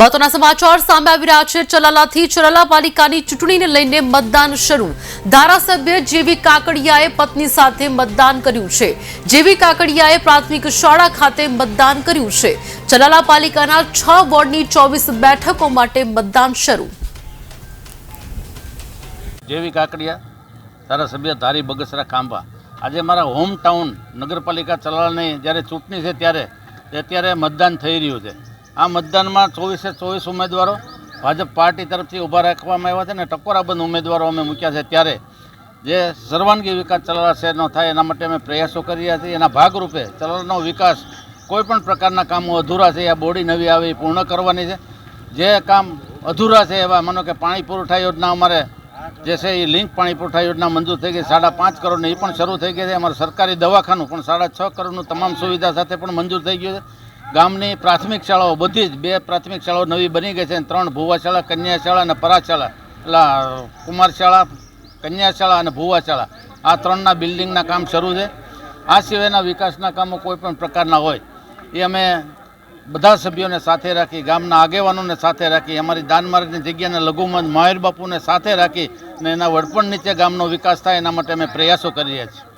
મહત્વના સમાચાર સામે આવી રહ્યા છે। ચલાલાથી ચલાલા પાલિકાની ચૂંટણીને લઈને મતદાન શરૂ। ધારાસભ્ય જેવી કાકડિયાએ પત્ની સાથે મતદાન કર્યું છે। જેવી કાકડિયાએ પ્રાથમિક શાળા ખાતે મતદાન કર્યું છે। ચલાલા પાલિકાના 6 વોર્ડની 24 બેઠકો માટે મતદાન શરૂ। જેવી કાકડિયા ધારાસભ્ય ધારી બગસરા ખાંભા આજે મારા હોમ ટાઉન નગરપાલિકા ચલાલાની જ્યારે ચૂંટણી છે ત્યારે મતદાન થઈ રહ્યું છે। આ મતદાનમાં 24 ઉમેદવારો ભાજપ પાર્ટી તરફથી ઊભા રાખવામાં આવ્યા છે અને ટકોરાબંધ ઉમેદવારો અમે મૂક્યા છે। ત્યારે જે સર્વાંગી વિકાસ ચલાલા શહેરનો થાય એના માટે અમે પ્રયાસો કરી રહ્યા છીએ। એના ભાગરૂપે ચલાલાનો વિકાસ કોઈપણ પ્રકારના કામો અધૂરા છે આ બોડી નવી આવી પૂર્ણ કરવાની છે। જે કામ અધૂરા છે એવા માનો કે પાણી પુરવઠા યોજના અમારે જે છે એ લિંક પાણી પુરવઠા યોજના મંજૂર થઈ ગઈ 5.5 કરોડની એ પણ શરૂ થઈ ગઈ છે। અમારું સરકારી દવાખાનું પણ 6.5 કરોડનું તમામ સુવિધા સાથે પણ મંજૂર થઈ ગયું છે। ગામની પ્રાથમિક શાળાઓ બધી જ 2 પ્રાથમિક શાળાઓ નવી બની ગઈ છે અને 3 ભુવા શાળા કન્યા શાળા અને પરાગ શાળા એટલે કુમાર શાળા કન્યા શાળા અને ભુવા શાળા આ 3ના બિલ્ડિંગના કામ શરૂ છે। આ સિવાયના વિકાસના કામો કોઈ પણ પ્રકારના હોય એ અમે બધા સભ્યોને સાથે રાખી ગામના આગેવાનોને સાથે રાખી અમારી દાનમાર્ગની જગ્યાને લઘુમત માહિર બાપુને સાથે રાખી અને એના વડપણ નીચે ગામનો વિકાસ થાય એના માટે અમે પ્રયાસો કરી રહ્યા છીએ।